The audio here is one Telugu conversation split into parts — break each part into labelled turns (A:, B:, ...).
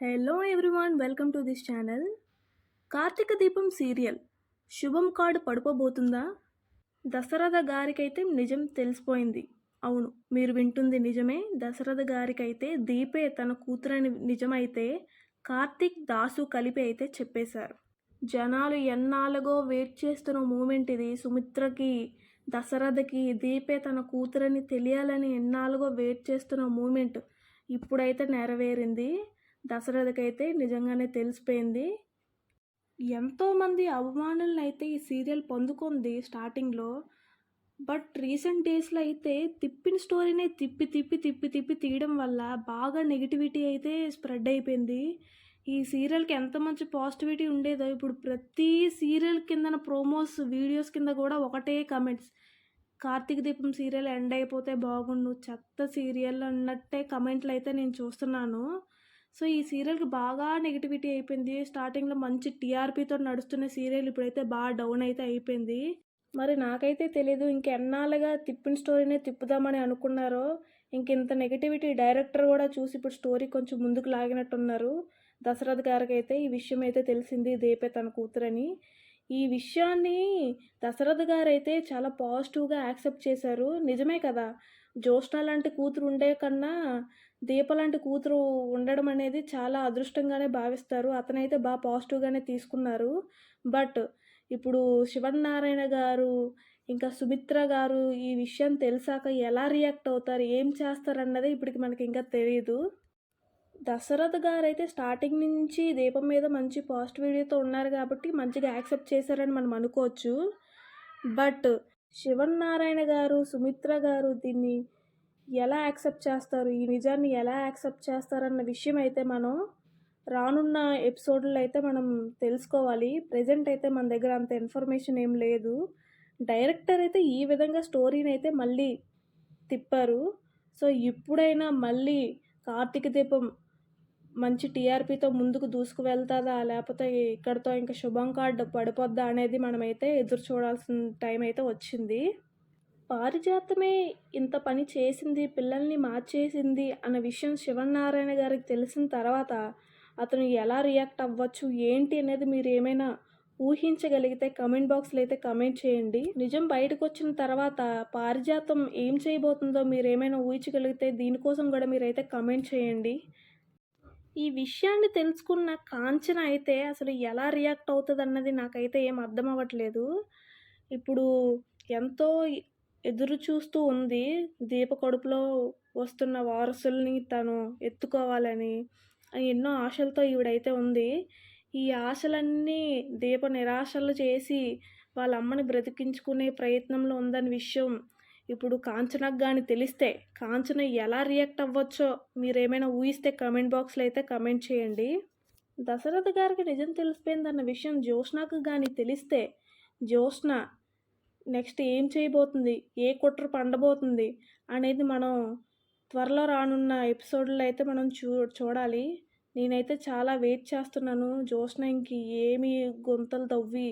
A: Hello everyone, welcome to this channel. Karthika Deepam serial శుభం కార్డు పడిపోబోతుందా? దశరథ గారికైతే నిజం తెలిసిపోయింది. అవును, మీరు వింటుంది నిజమే. దశరథ గారికైతే దీపే తన కూతురని నిజమైతే కార్తీక్ దాసు కలిపి అయితే చెప్పేశారు. జనాలు ఎన్నాళ్ళగో వెయిట్ చేస్తున్న మూమెంట్ ఇది. సుమిత్రకి దశరథకి దీపే తన కూతురని తెలియాలని ఎన్నాళ్ళగో వెయిట్ చేస్తున్న మూమెంట్ ఇప్పుడైతే నెరవేరింది. దశరథకైతే నిజంగానే తెలిసిపోయింది. ఎంతోమంది అభిమానులను అయితే ఈ సీరియల్ పొందుకుంది స్టార్టింగ్లో. బట్ రీసెంట్ డేస్లో అయితే తిప్పిన స్టోరీనే తిప్పి తిప్పి తిప్పి తిప్పి తీయడం వల్ల బాగా నెగిటివిటీ అయితే స్ప్రెడ్ అయిపోయింది. ఈ సీరియల్కి ఎంత మంచి పాజిటివిటీ ఉండేదో ఇప్పుడు ప్రతి సీరియల్ కిందన ప్రోమోస్ వీడియోస్ కింద కూడా ఒకటే comments. Karthika Deepam serial end అయిపోతే బాగుండు, చెత్త సీరియల్ అన్నట్టే కమెంట్లు అయితే నేను చూస్తున్నాను. సో ఈ సీరియల్కి బాగా నెగిటివిటీ అయిపోయింది. స్టార్టింగ్లో మంచి టీఆర్పీతో నడుస్తున్న సీరియల్ ఇప్పుడైతే బాగా డౌన్ అయితే అయిపోయింది. మరి నాకైతే తెలీదు ఇంకెన్నాళ్ళుగా తిప్పిన స్టోరీనే తిప్పుదామని అనుకున్నారో, ఇంత నెగిటివిటీ డైరెక్టర్ కూడా చూసి ఇప్పుడు స్టోరీ కొంచెం ముందుకు లాగినట్టున్నారు. దశరథ్ గారికి అయితే ఈ విషయం అయితే తెలిసింది, దీపే తన కూతురని. ఈ విషయాన్ని దశరథ్ గారు అయితే చాలా పాజిటివ్గా యాక్సెప్ట్ చేశారు. నిజమే కదా, జ్యోత్స్న లాంటి కూతురు ఉండే కన్నా దీప లాంటి కూతురు ఉండడం అనేది చాలా అదృష్టంగానే భావిస్తారు. అతనైతే బాగా పాజిటివ్గానే తీసుకున్నారు. బట్ ఇప్పుడు శివనారాయణ గారు ఇంకా సుమిత్ర గారు ఈ విషయం తెలిసాక ఎలా రియాక్ట్ అవుతారు, ఏం చేస్తారన్నదే ఇప్పటికి మనకి ఇంకా తెలియదు. దశరథ్ గారు అయితే స్టార్టింగ్ నుంచి దీపం మీద మంచి పాజిటివిటీతో ఉన్నారు కాబట్టి మంచిగా యాక్సెప్ట్ చేశారని మనం అనుకోవచ్చు. బట్ శివనారాయణ గారు సుమిత్ర గారు దీన్ని ఎలా యాక్సెప్ట్ చేస్తారు, ఈ నిజాన్ని ఎలా యాక్సెప్ట్ చేస్తారన్న విషయం అయితే మనం రానున్న ఎపిసోడ్లో అయితే మనం తెలుసుకోవాలి. ప్రజెంట్ అయితే మన దగ్గర అంత ఇన్ఫర్మేషన్ ఏం లేదు. డైరెక్టర్ అయితే ఈ విధంగా స్టోరీని అయితే మళ్ళీ తిప్పారు. సో ఇప్పుడైనా మళ్ళీ కార్తీక దీపం మంచి టీఆర్పీతో ముందుకు దూసుకు వెళ్తుందా, లేకపోతే ఇక్కడితో ఇంకా శుభం కార్డు పడిపోద్దా అనేది మనమైతే ఎదురు చూడాల్సిన టైం అయితే వచ్చింది. పారిజాతమే ఇంత పని చేసింది, పిల్లల్ని మార్చేసింది అన్న విషయం శివనారాయణ గారికి తెలిసిన తర్వాత అతను ఎలా రియాక్ట్ అవ్వచ్చు ఏంటి అనేది మీరు ఏమైనా ఊహించగలిగితే కమెంట్ బాక్స్లో అయితే కమెంట్ చేయండి. నిజం బయటకు వచ్చిన తర్వాత పారిజాతం ఏం చేయబోతుందో మీరు ఏమైనా ఊహించగలిగితే దీనికోసం కూడా మీరైతే కమెంట్ చేయండి. ఈ విషయాన్ని తెలుసుకున్న కాంచన అయితే అసలు ఎలా రియాక్ట్ అవుతుంది అన్నది నాకైతే ఏం అర్థం అవ్వట్లేదు. ఇప్పుడు ఎంతో ఎదురు చూస్తూ ఉంది దీప కడుపులో వస్తున్న వారసుల్ని తను ఎత్తుకోవాలని. ఎన్నో ఆశలతో ఈవిడైతే ఉంది. ఈ ఆశలన్నీ దీప నిరాశలు చేసి వాళ్ళ అమ్మని బ్రతికించుకునే ప్రయత్నంలో ఉందని విషయం ఇప్పుడు కాంచనకు కానీ తెలిస్తే కాంచన ఎలా రియాక్ట్ అవ్వచ్చో మీరేమైనా ఊహిస్తే కమెంట్ బాక్స్లో అయితే కమెంట్ చేయండి. దశరథ గారికి నిజం తెలిసిపోయిందన్న విషయం జ్యోత్స్నకు కానీ తెలిస్తే జ్యోత్స్న నెక్స్ట్ ఏం చేయబోతుంది, ఏ కుట్ర పండబోతుంది అనేది మనం త్వరలో రానున్న ఎపిసోడ్లో అయితే మనం చూడాలి. నేనైతే చాలా వెయిట్ చేస్తున్నాను జ్యోత్స్న ఇంక ఏమి గొంతలు తవ్వి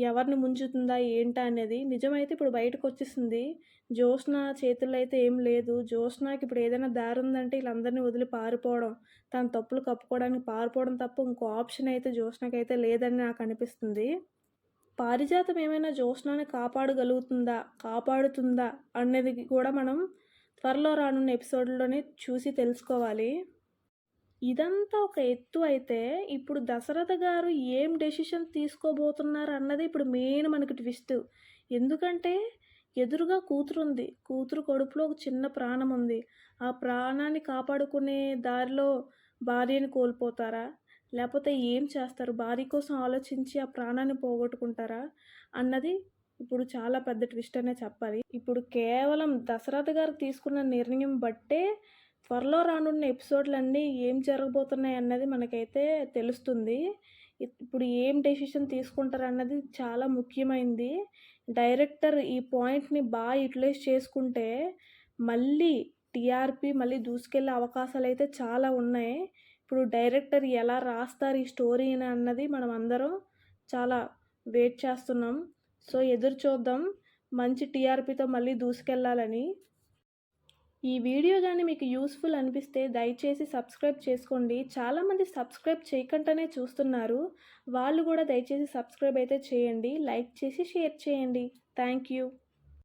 A: ఎవరిని ముంచుతుందా ఏంటా అనేది. నిజమైతే ఇప్పుడు బయటకు వచ్చేసింది. జ్యోత్స్న చేతుల్లో అయితే ఏం లేదు. జ్యోత్స్నకి ఇప్పుడు ఏదైనా దారి ఉందంటే వీళ్ళందరినీ వదిలి పారిపోవడం, తన తప్పులు కప్పుకోవడానికి పారిపోవడం తప్ప ఇంకో ఆప్షన్ అయితే జ్యోత్స్నకి అయితే లేదని నాకు అనిపిస్తుంది. పారిజాతం ఏమైనా జ్యోత్స్నని కాపాడుతుందా అనేది కూడా మనం త్వరలో రానున్న ఎపిసోడ్లోనే చూసి తెలుసుకోవాలి. ఇదంతా ఒక ఎత్తు అయితే ఇప్పుడు దశరథ గారు ఏం డెసిషన్ తీసుకోబోతున్నారు అన్నది ఇప్పుడు మెయిన్ మనకి ట్విస్ట్. ఎందుకంటే ఎదురుగా కూతురు ఉంది, కూతురు కడుపులో ఒక చిన్న ప్రాణం ఉంది. ఆ ప్రాణాన్ని కాపాడుకునే దారిలో భార్యని కోల్పోతారా, లేకపోతే ఏం చేస్తారు, భార్య కోసం ఆలోచించి ఆ ప్రాణాన్ని పోగొట్టుకుంటారా అన్నది ఇప్పుడు చాలా పెద్ద ట్విస్ట్ అనే చెప్పాలి. ఇప్పుడు కేవలం దశరథ గారు తీసుకున్న నిర్ణయం బట్టే త్వరలో రానున్న ఎపిసోడ్లన్నీ ఏం జరగబోతున్నాయి అన్నది మనకైతే తెలుస్తుంది. ఇప్పుడు ఏం డెసిషన్ తీసుకుంటారు అన్నది చాలా ముఖ్యమైనది. డైరెక్టర్ ఈ పాయింట్ని బాగా యూటిలైజ్ చేసుకుంటే మళ్ళీ టీఆర్పీ మళ్ళీ దూసుకెళ్ళే అవకాశాలు అయితే చాలా ఉన్నాయి. ఇప్పుడు డైరెక్టర్ ఎలా రాస్తారు ఈ స్టోరీని అన్నది మనం అందరం చాలా వెయిట్ చేస్తున్నాం. సో ఎదురు చూద్దాం మంచి టీఆర్పీతో మళ్ళీ దూసుకెళ్ళాలని. ఈ వీడియో గాని మీకు యూస్‌ఫుల్ అనిపిస్తే దయచేసి సబ్స్క్రైబ్ చేసుకోండి. చాలామంది సబ్స్క్రైబ్ చేయకుండానే చూస్తున్నారు. వాళ్ళు కూడా దయచేసి సబ్స్క్రైబ్ అయితే చేయండి. లైక్ చేసి షేర్ చేయండి. Thank you.